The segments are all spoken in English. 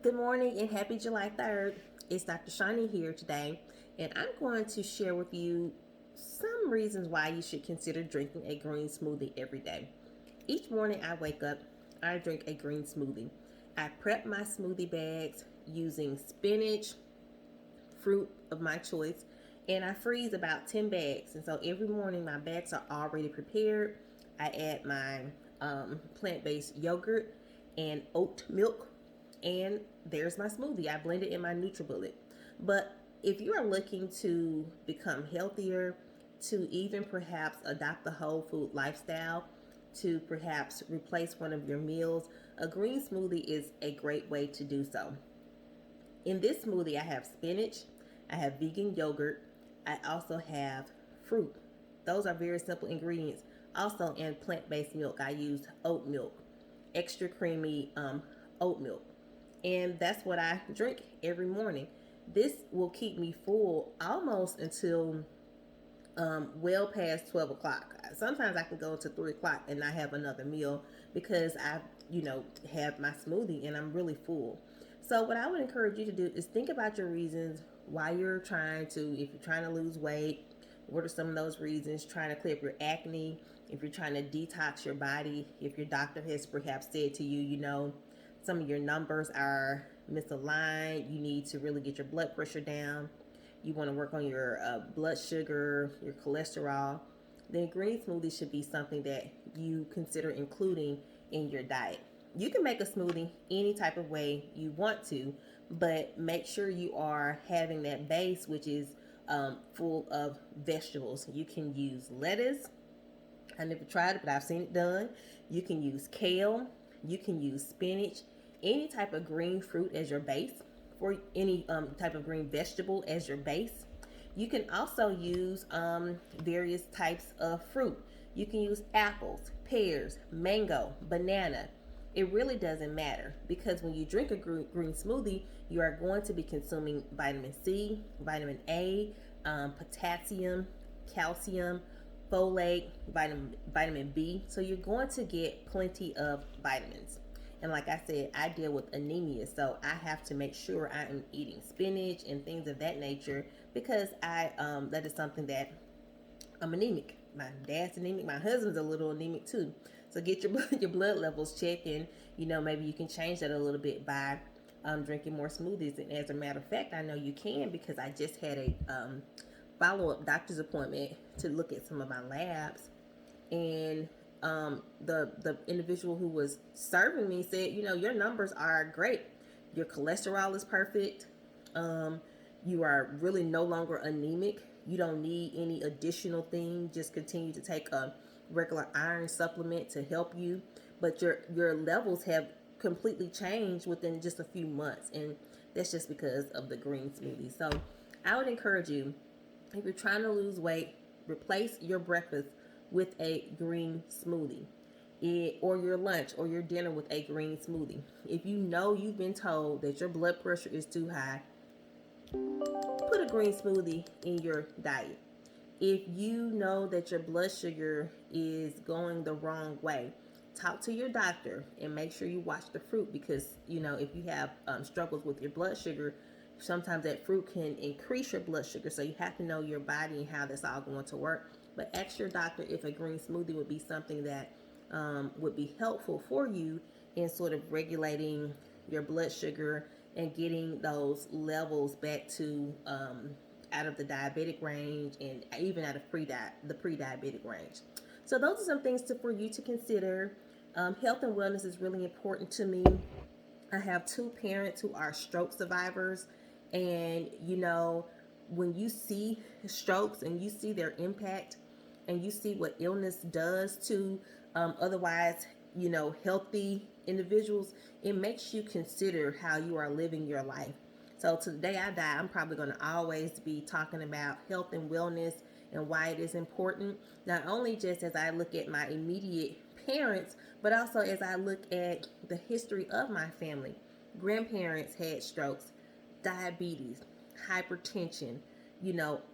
Good morning and happy July 3rd. It's Dr. Shani here today, and I'm going to share with you some reasons why you should consider drinking a green smoothie every day. Each morning I wake up, I drink a green smoothie. I prep my smoothie bags using spinach, fruit of my choice, and I freeze about 10 bags. And so every morning my bags are already prepared. I add my plant based yogurt and oat milk, and there's my smoothie. I blend it in my NutriBullet. But if you are looking to become healthier, to even perhaps adopt the whole food lifestyle, to perhaps replace one of your meals, a green smoothie is a great way to do so. In this smoothie, I have spinach, I have vegan yogurt, I also have fruit. Those are very simple ingredients. Also, in plant based milk, I use oat milk, extra creamy oat milk. And that's what I drink every morning. This will keep me full almost until well past 12 o'clock. Sometimes I can go to 3 o'clock and not have another meal because I have my smoothie and I'm really full. So, what I would encourage you to do is think about your reasons why you're trying to, if you're trying to lose weight, what are some of those reasons? Trying to clear up your acne, if you're trying to detox your body, if your doctor has perhaps said to you, some of your numbers are misaligned, you need to really get your blood pressure down, you want to work on your blood sugar, your cholesterol, then green smoothie should be something that you consider including in your diet. You can make a smoothie any type of way you want to, but make sure you are having that base, which is full of vegetables. You can use lettuce. I never tried it, but I've seen it done. You can use kale. You can use spinach. Any type of green fruit as your base, for any type of green vegetable as your base. You can also use various types of fruit. You can use apples, pears, mango, banana. It really doesn't matter because when you drink a green smoothie, you are going to be consuming vitamin C, vitamin A, potassium, calcium, folate, vitamin B. So you're going to get plenty of vitamins. And like I said, I deal with anemia, so I have to make sure I am eating spinach and things of that nature because I that is something that I'm anemic. My dad's anemic. My husband's a little anemic too. So get your blood levels checked, and maybe you can change that a little bit by drinking more smoothies. And as a matter of fact, I know you can because I just had a follow up doctor's appointment to look at some of my labs, and the individual who was serving me said, your numbers are great. Your cholesterol is perfect. You are really no longer anemic. You don't need any additional thing. Just continue to take a regular iron supplement to help you. But your levels have completely changed within just a few months, and that's just because of the green smoothie. So I would encourage you, if you're trying to lose weight, replace your breakfast with a green smoothie, or your lunch or your dinner with a green smoothie. If you know you've been told that your blood pressure is too high, put a green smoothie in your diet. If you know that your blood sugar is going the wrong way, talk to your doctor and make sure you watch the fruit because, if you have struggles with your blood sugar, sometimes that fruit can increase your blood sugar. So you have to know your body and how that's all going to work. But ask your doctor if a green smoothie would be something that would be helpful for you in sort of regulating your blood sugar and getting those levels back to out of the diabetic range and even out of the pre-diabetic range. So those are some things for you to consider. Health and wellness is really important to me. I have two parents who are stroke survivors, and when you see strokes and you see their impact and you see what illness does to otherwise healthy individuals, it makes you consider how you are living your life. So to the day I die, I'm probably going to always be talking about health and wellness and why it is important, not only just as I look at my immediate parents, but also as I look at the history of my family. Grandparents had strokes, diabetes, hypertension,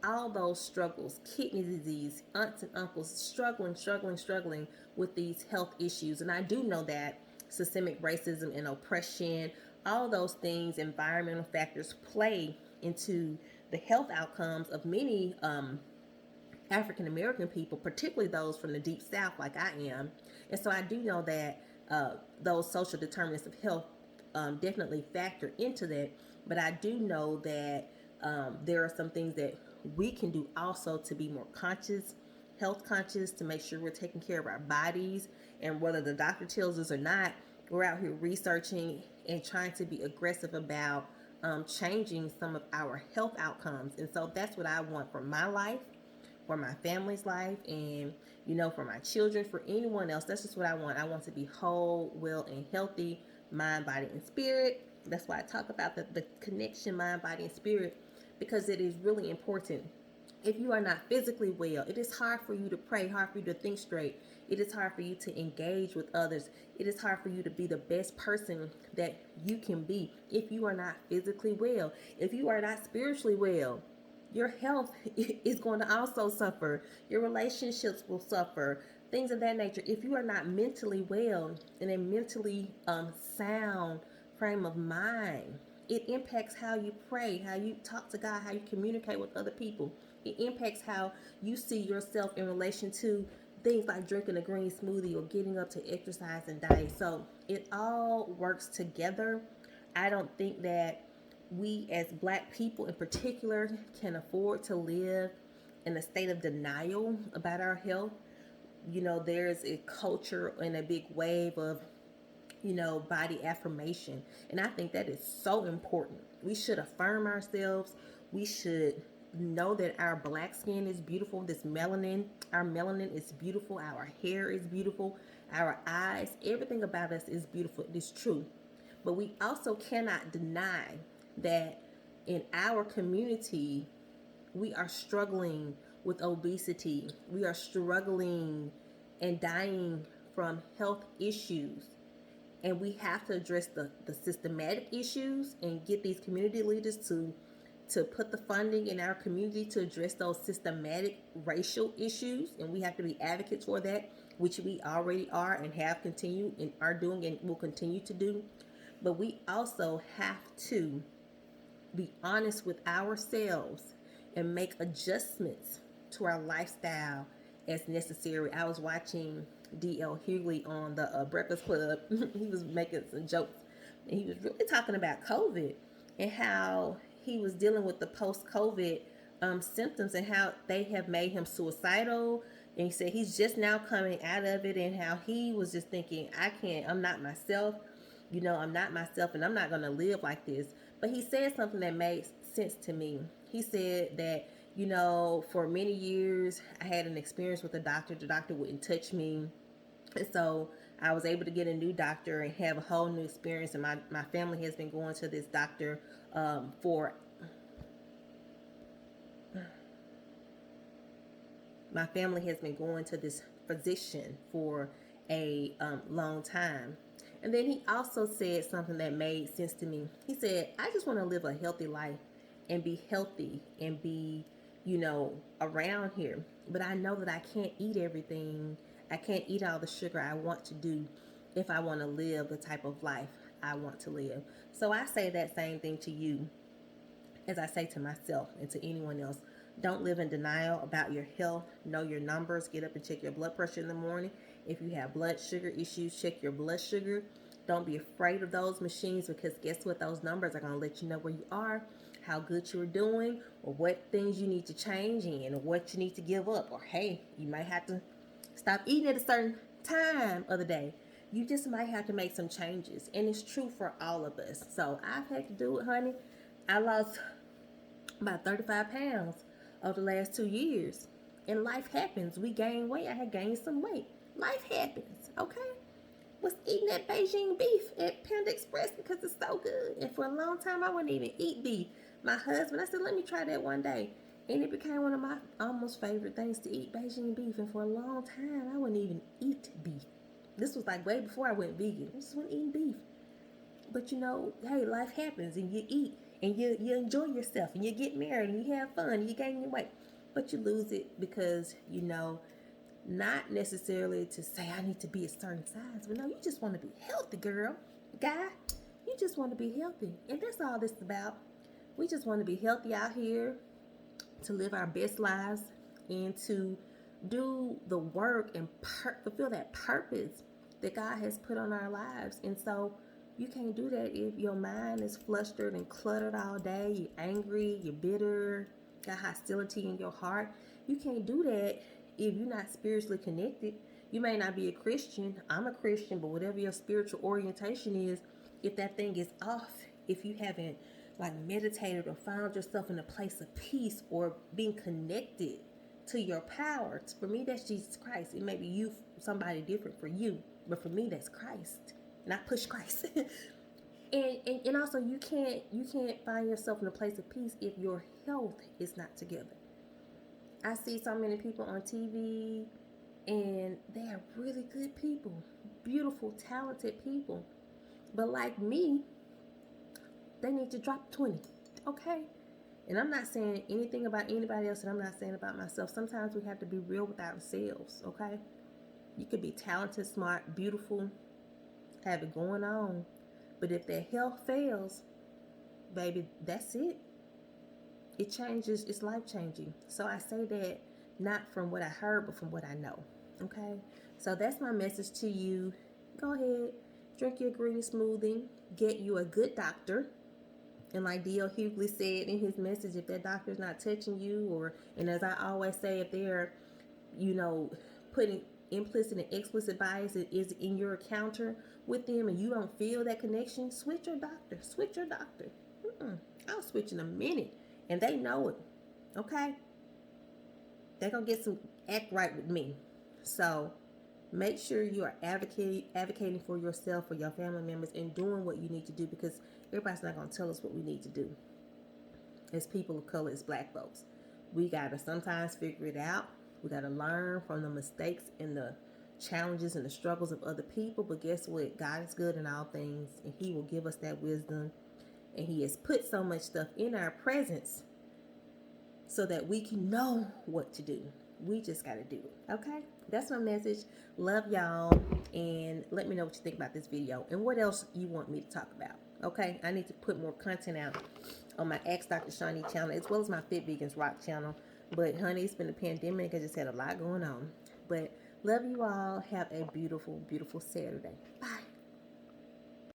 all those struggles, kidney disease, aunts and uncles struggling with these health issues. And I do know that systemic racism and oppression All those things, environmental factors, play into the health outcomes of many African American people, particularly those from the deep South, like I am. And so I do know that those social determinants of health definitely factor into that. But I do know that there are some things that we can do also to be more conscious, health conscious, to make sure we're taking care of our bodies. And whether the doctor tells us or not, we're out here researching and trying to be aggressive about changing some of our health outcomes. And so that's what I want for my life, for my family's life, and for my children, for anyone else. That's just what I want. I want to be whole, well, and healthy, mind, body, and spirit. That's why I talk about the connection, mind, body, and spirit, because it is really important. If you are not physically well, it is hard for you to pray, hard for you to think straight. It is hard for you to engage with others. It is hard for you to be the best person that you can be if you are not physically well. If you are not spiritually well, your health is going to also suffer. Your relationships will suffer. Things of that nature. If you are not mentally well, in a mentally sound frame of mind, it impacts how you pray, how you talk to God, how you communicate with other people. It impacts how you see yourself in relation to things like drinking a green smoothie or getting up to exercise and diet. So it all works together. I don't think that we as Black people in particular can afford to live in a state of denial about our health. There's a culture and a big wave of body affirmation. And I think that is so important. We should affirm ourselves. We should know that our Black skin is beautiful. Our melanin is beautiful. Our hair is beautiful. Our eyes, everything about us is beautiful. It is true. But we also cannot deny that in our community, we are struggling with obesity. We are struggling and dying from health issues. And we have to address the systematic issues and get these community leaders to put the funding in our community to address those systematic racial issues. And we have to be advocates for that, which we already are and have continued and are doing and will continue to do. But we also have to be honest with ourselves and make adjustments to our lifestyle as necessary. I was watching D.L. Hughley on the Breakfast Club. He was making some jokes, and he was really talking about COVID and how he was dealing with the post-COVID symptoms and how they have made him suicidal. And he said he's just now coming out of it, and how he was just thinking, I'm not myself. I'm not myself, and I'm not going to live like this. But he said something that made sense to me. He said that, for many years, I had an experience with a doctor. The doctor wouldn't touch me. And so I was able to get a new doctor and have a whole new experience. And my family has been going to this doctor my family has been going to this physician for a long time. And then he also said something that made sense to me. He said, I just want to live a healthy life and be healthy and be, around here. But I know that I can't eat everything. I can't eat all the sugar I want to do if I want to live the type of life I want to live. So I say that same thing to you as I say to myself and to anyone else. Don't live in denial about your health. Know your numbers. Get up and check your blood pressure in the morning. If you have blood sugar issues, check your blood sugar. Don't be afraid of those machines, because guess what? Those numbers are going to let you know where you are, how good you're doing, or what things you need to change in, or what you need to give up. Or hey, you might have to stop eating at a certain time of the day. You just might have to make some changes. And it's true for all of us. So I've had to do it, honey. I lost about 35 pounds over the last 2 years. And life happens. We gain weight. I had gained some weight. Life happens, okay? Was eating that Beijing beef at Panda Express because it's so good. And for a long time, I wouldn't even eat beef. My husband, I said, let me try that one day. And it became one of my almost favorite things to eat, Beijing beef. And for a long time, I wouldn't even eat beef. This was like way before I went vegan. I just wasn't eating beef. But hey, life happens, and you eat, and you enjoy yourself, and you get married, and you have fun, and you gain your weight. But you lose it because, not necessarily to say I need to be a certain size, but no, you just want to be healthy, girl. Guy, you You just want to be healthy. And that's all this is about. We just want to be healthy out here, to live our best lives, and to do the work and fulfill that purpose that God has put on our lives. And so you can't do that if your mind is flustered and cluttered all day. You're angry, you're bitter, got hostility in your heart. You can't do that if you're not spiritually connected. You may not be a Christian. I'm a Christian, but whatever your spiritual orientation is, if that thing is off, if you haven't like meditated or found yourself in a place of peace or being connected to your power. For me, that's Jesus Christ. It may be you, somebody different for you, but for me, that's Christ. And I push Christ. and also you can't find yourself in a place of peace if your health is not together. I see so many people on TV, and they are really good people, beautiful, talented people. But like me, they need to drop 20. Okay? And I'm not saying anything about anybody else, and I'm not saying about myself. Sometimes we have to be real with ourselves, okay? You could be talented, smart, beautiful, have it going on. But if their health fails, baby, that's it. It changes, it's life changing. So I say that not from what I heard, but from what I know, okay? So that's my message to you. Go ahead, drink your green smoothie, get you a good doctor. And like D.L. Hughley said in his message, if that doctor's not touching you, and as I always say, if they're, putting implicit and explicit bias is in your encounter with them and you don't feel that connection, switch your doctor. Switch your doctor. I'll switch in a minute. And they know it. Okay? They're going to get some act right with me. So make sure you are advocating for yourself, for your family members, and doing what you need to do, because everybody's not going to tell us what we need to do. As people of color, as black folks, we got to sometimes figure it out. We got to learn from the mistakes and the challenges and the struggles of other people. But guess what? God is good in all things, and He will give us that wisdom. And He has put so much stuff in our presence so that we can know what to do. We just got to do it. Okay? That's my message. Love y'all. And let me know what you think about this video and what else you want me to talk about. Okay? I need to put more content out on my Ask Dr. Shawnee channel, as well as my Fit Vegans Rock channel. But honey, it's been a pandemic. I just had a lot going on. But love you all. Have a beautiful, beautiful Saturday. Bye.